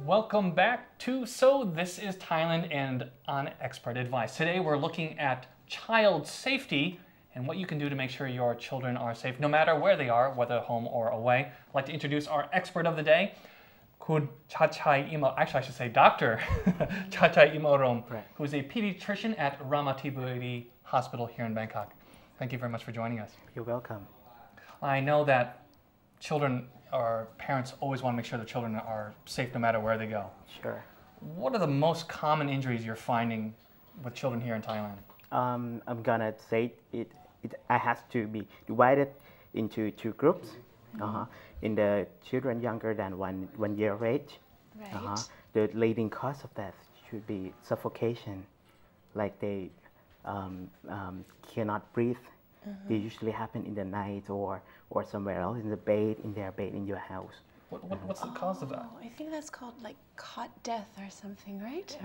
Welcome back to So This is Thailand and on Expert Advice. Today we're looking at child safety and what you can do to make sure your children are safe no matter where they are, whether home or away. I'd like to introduce our expert of the day, Kun Chachai Imo, actually I should say Dr. Chachai Imorom, who is a pediatrician at Ramatiburi Hospital here in Bangkok. Thank you very much for joining us. You're welcome. I know that children or parents always want to make sure their children are safe no matter where they go. Sure. What are the most common injuries you're finding with children here in Thailand? I'm gonna say it has to be divided into two groups. In the children younger than one year of age, the leading cause of death should be suffocation, like they cannot breathe. They usually happen in the night or somewhere else, in their bed in your house. What's the cause of that? I think that's called like cot death or something, right?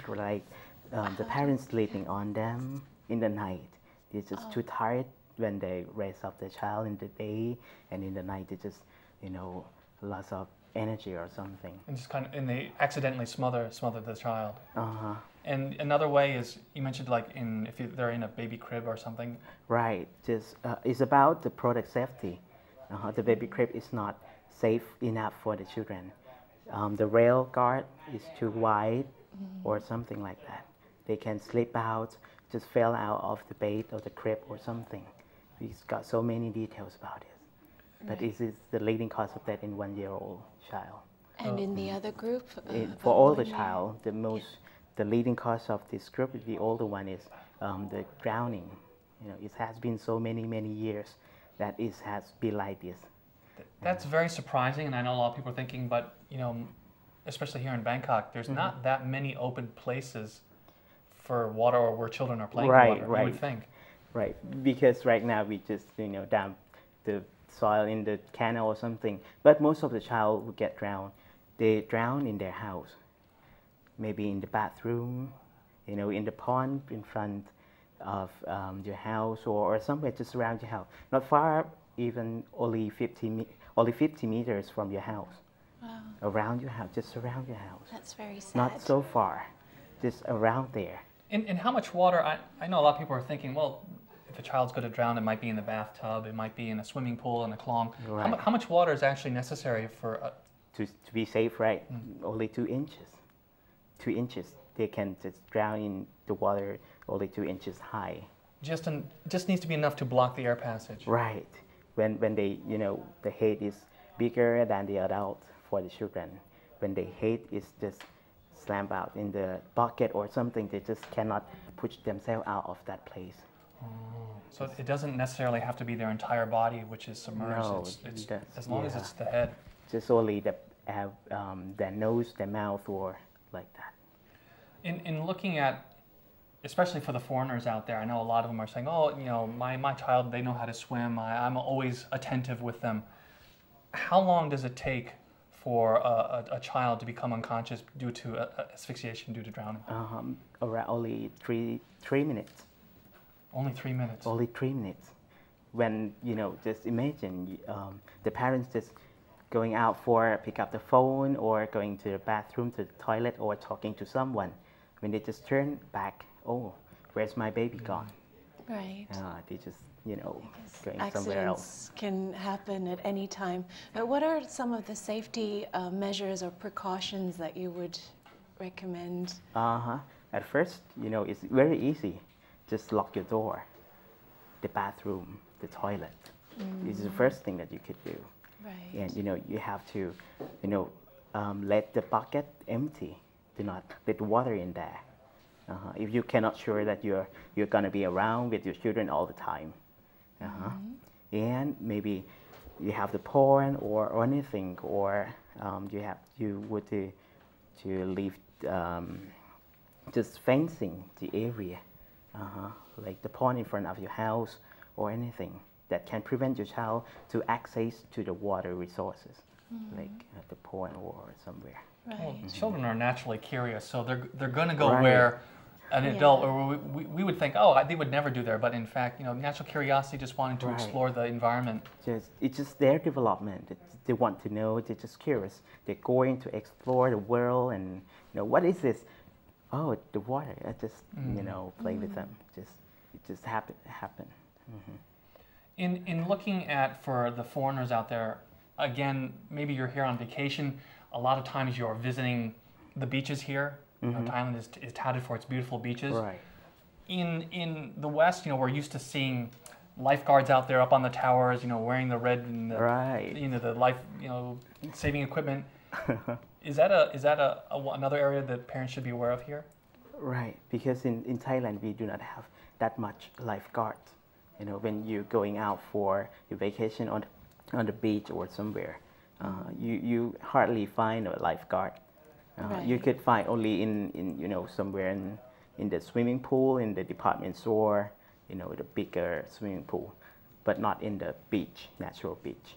Like the parents sleeping on them in the night. They're just too tired when they raise up the child in the day, and in the night they just, loss of energy or something. And they accidentally smother the child. And another way is, you mentioned if they're in a baby crib or something. Right. Just it's about the product safety. The baby crib is not safe enough for the children. The rail guard is too wide, or something like that. They can slip out, just fell out of the bed or the crib or something. We've got so many details about it. But this is the leading cause of death in 1 year old child. And in the other group? For all the child, the leading cause of this group, the older one, is the drowning. It has been so many years that it has been like this. That's very surprising, and I know a lot of people are thinking, but especially here in Bangkok, there's not that many open places for water or where children are playing water. You would think. Right, because right now we just dump the soil in the canal or something. But most of the child who get drowned, they drown in their house. Maybe in the bathroom, in the pond in front of your house, or somewhere just around your house. Not far, even only 50 meters from your house. Wow. Around your house, just around your house. That's very sad. Not so far, just around there. And how much water, I know a lot of people are thinking, well, if a child's going to drown, it might be in the bathtub, it might be in a swimming pool, in a klong. Right. How much water is actually necessary for... To be safe, right? Only 2 inches. 2 inches. They can just drown in the water only 2 inches high. Just needs to be enough to block the air passage. Right. When they, the head is bigger than the adult for the children. When the head is just slammed out in the bucket or something, they just cannot push themselves out of that place. So it doesn't necessarily have to be their entire body which is submerged. No, it's as long as it's the head. Just only their nose, their mouth, or like that. In looking at, especially for the foreigners out there, I know a lot of them are saying, oh, my child, they know how to swim. I'm always attentive with them. How long does it take for a child to become unconscious due to asphyxiation due to drowning? Around only three minutes. Only 3 minutes? Only 3 minutes. When, just imagine the parents just going out for pick up the phone or going to the bathroom, to the toilet, or talking to someone. When they just turn back, oh, where's my baby gone? Right. They just, going accidents somewhere else. Can happen at any time. What are some of the safety measures or precautions that you would recommend? At first, it's very easy. Just lock your door, the bathroom, the toilet. This is the first thing that you could do. Right. And you have to, let the bucket empty. Do not let water in there. If you cannot sure that you're gonna be around with your children all the time. And maybe you have the porn or anything, or you would to leave just fencing the area, like the pond in front of your house or anything that can prevent your child to access to the water resources, like the pond or somewhere. Right. Well, children are naturally curious, so they're going to go where an adult, or we would think, oh, they would never do there, but in fact, natural curiosity, just wanting to explore the environment. It's just their development. They want to know. They're just curious. They're going to explore the world, and what is this? Oh, the water. I just play with them. It just happen. In looking at, for the foreigners out there, again, maybe you're here on vacation. A lot of times you're visiting the beaches here. Thailand is touted for its beautiful beaches. Right. In the West, we're used to seeing lifeguards out there up on the towers, wearing the red and the life, saving equipment. Is that another area that parents should be aware of here? Right, because in Thailand we do not have that much lifeguards. When you're going out for your vacation on the beach or somewhere, you hardly find a lifeguard. You could find only in somewhere in the swimming pool, in the department store, the bigger swimming pool, but not in the beach, natural beach.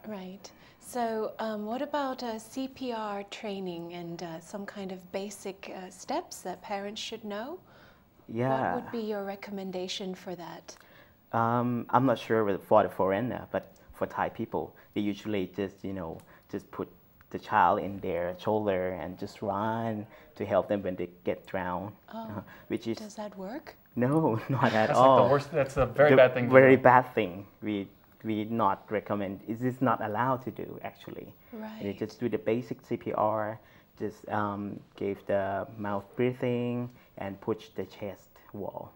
Right. So what about CPR training and some kind of basic steps that parents should know? Yeah. What would be your recommendation for that? I'm not sure for the foreigner, but for Thai people, they usually just put the child in their shoulder and just run to help them when they get drowned. Does that work? No, not at That's all. Like the worst. That's a very bad thing. Very bad thing. We not recommend. It is not allowed to do actually. Right. They just do the basic CPR. Just give the mouth breathing and push the chest wall,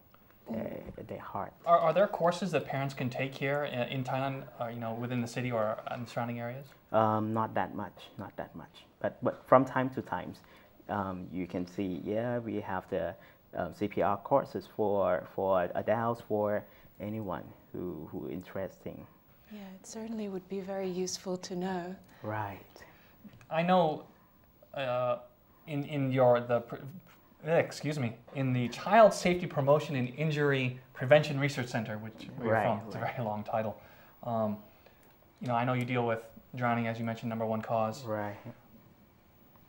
the heart. Are there courses that parents can take here in Thailand, within the city or in surrounding areas? Not that much. But from time to time, you can see. Yeah, we have the CPR courses for adults, for anyone who interesting. Yeah, it certainly would be very useful to know. Right. I know in the Child Safety Promotion and Injury Prevention Research Center, which where you're from. It's a very long title. I know you deal with drowning, as you mentioned, #1 cause. Right.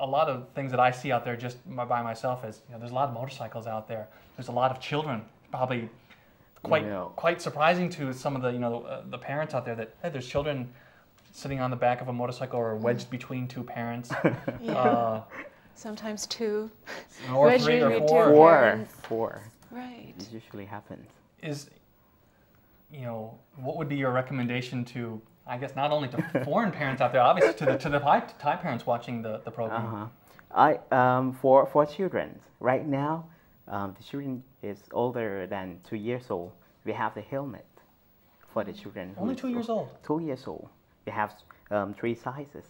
A lot of things that I see out there just by myself is, there's a lot of motorcycles out there. There's a lot of children, probably quite surprising to some of the parents out there that, hey, there's children sitting on the back of a motorcycle or wedged between two parents. Sometimes two. Or three or four. Right. It usually happens. What would be your recommendation to, I guess, not only to foreign parents out there, obviously to the Thai parents watching the program? For children, right now, the children is older than 2 years old. We have the helmet for the children. Only 2 years old? 2 years old. We have 3 sizes.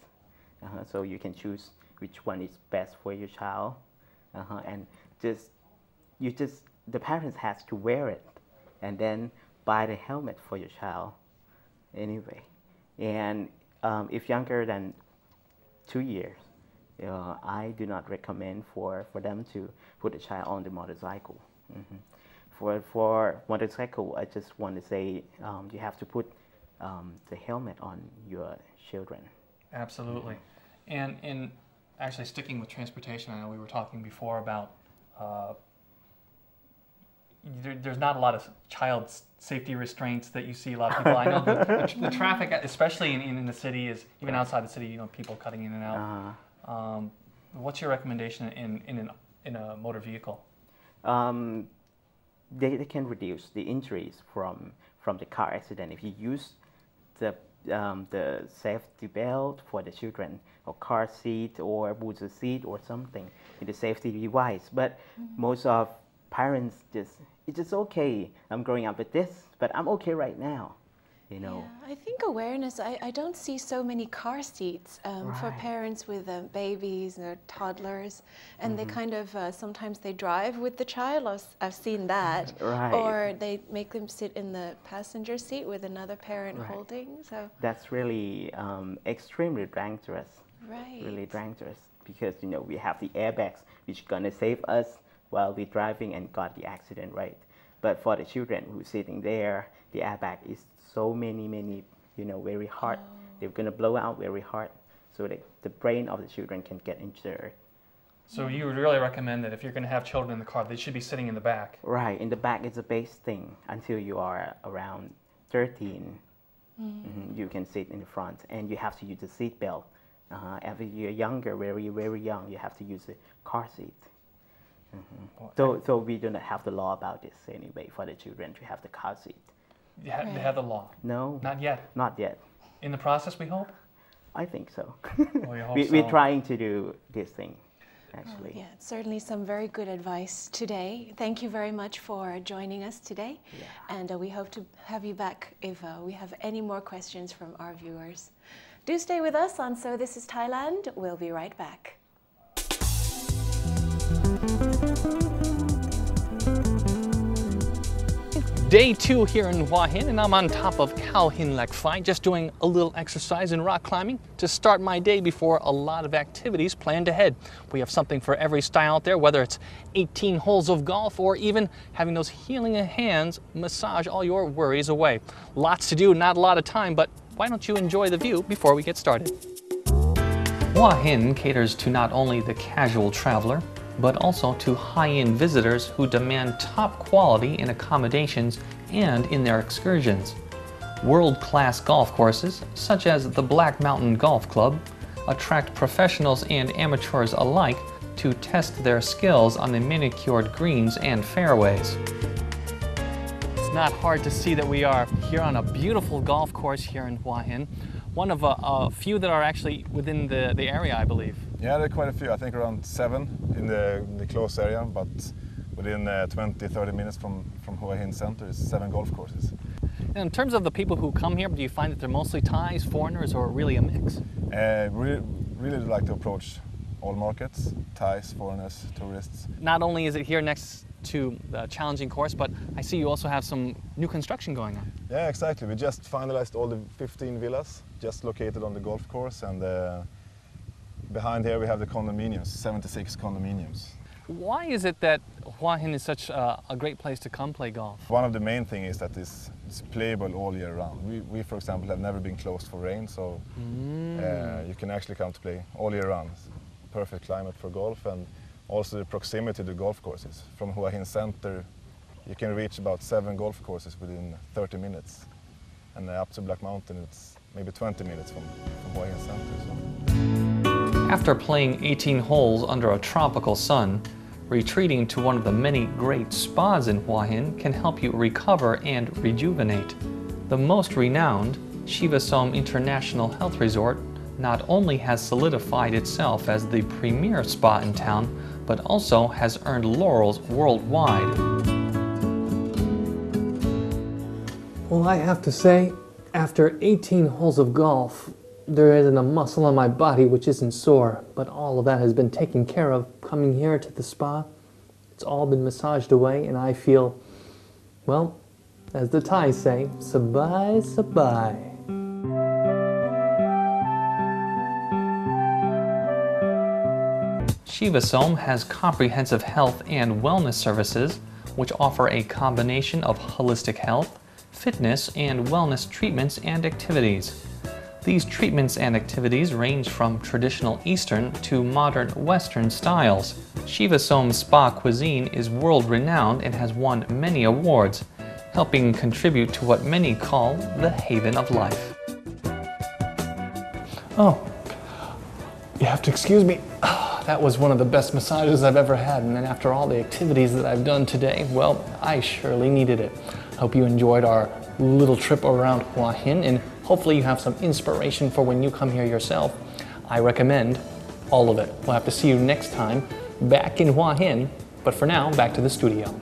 So you can choose which one is best for your child. And the parents has to wear it and then buy the helmet for your child anyway. And if younger than 2 years, I do not recommend for them to put a child on the motorcycle. For motorcycle, I just want to say you have to put the helmet on your children. Absolutely. And in actually sticking with transportation, I know we were talking before about there's not a lot of child safety restraints that you see a lot of people. I know the traffic, especially in the city, is even outside the city. People cutting in and out. What's your recommendation in a motor vehicle? They can reduce the injuries from the car accident if you use the safety belt for the children, or car seat, or booster seat, or something in the safety device. But most of parents it's just okay. I'm growing up with this, but I'm okay right now. Yeah, I think awareness, I don't see so many car seats for parents with babies or toddlers, and they kind of, sometimes they drive with the child, I've seen that, or they make them sit in the passenger seat with another parent holding. So that's really extremely dangerous, right. Really dangerous, because we have the airbags which gonna save us while we're driving and got the accident, right? But for the children who's sitting there, the airbag is so many, very hard. They're gonna blow out very hard, so that the brain of the children can get injured. So you would really recommend that if you're going to have children in the car, they should be sitting in the back. Right, in the back is the best thing. Until you are around 13, you can sit in the front, and you have to use the seat belt. After you're younger, very, very young, you have to use the car seat. So we do not have the law about this anyway for the children to have the car seat. They have the law? No. Not yet? Not yet. In the process, we hope? I think so. We hope We're trying to do this thing, actually. Yeah, certainly some very good advice today. Thank you very much for joining us today. Yeah. And we hope to have you back if we have any more questions from our viewers. Do stay with us on So This Is Thailand. We'll be right back. Day 2 here in Hua Hin, and I'm on top of Khao Hin Lek Phai, just doing a little exercise in rock climbing to start my day before a lot of activities planned ahead. We have something for every style out there, whether it's 18 holes of golf or even having those healing hands massage all your worries away. Lots to do, not a lot of time, but why don't you enjoy the view before we get started? Hua Hin caters to not only the casual traveler, but also to high-end visitors who demand top quality in accommodations and in their excursions. World-class golf courses, such as the Black Mountain Golf Club, attract professionals and amateurs alike to test their skills on the manicured greens and fairways. It's not hard to see that we are here on a beautiful golf course here in Hua Hin, one of a few that are actually within the area, I believe. Yeah, there are quite a few. I think around 7 in the close area, but within 20-30 minutes from Hua Hin Center is 7 golf courses. And in terms of the people who come here, do you find that they're mostly Thais, foreigners, or really a mix? Really like to approach all markets, Thais, foreigners, tourists. Not only is it here next to the challenging course, but I see you also have some new construction going on. Yeah, exactly. We just finalized all the 15 villas, just located on the golf course, and behind here we have the condominiums, 76 condominiums. Why is it that Hua Hin is such a great place to come play golf? One of the main things is that it's playable all year round. We, for example, have never been closed for rain, so you can actually come to play all year round. It's perfect climate for golf, and also the proximity to the golf courses. From Hua Hin Center, you can reach about 7 golf courses within 30 minutes. And up to Black Mountain, it's maybe 20 minutes from Hua Hin Center. So. After playing 18 holes under a tropical sun, retreating to one of the many great spas in Hua Hin can help you recover and rejuvenate. The most renowned, Shivasom International Health Resort, not only has solidified itself as the premier spa in town, but also has earned laurels worldwide. Well, I have to say, after 18 holes of golf, there isn't a muscle on my body which isn't sore, but all of that has been taken care of coming here to the spa. It's all been massaged away, and I feel, well, as the Thais say, sabai sabai. Shivasom has comprehensive health and wellness services, which offer a combination of holistic health, fitness, and wellness treatments and activities. These treatments and activities range from traditional Eastern to modern Western styles. Shivasom Spa cuisine is world-renowned and has won many awards, helping contribute to what many call the haven of life. Oh, you have to excuse me. That was one of the best massages I've ever had, and then after all the activities that I've done today, well, I surely needed it. I hope you enjoyed our little trip around Hua Hin, and hopefully you have some inspiration for when you come here yourself. I recommend all of it. We'll have to see you next time back in Hua Hin, but for now, back to the studio.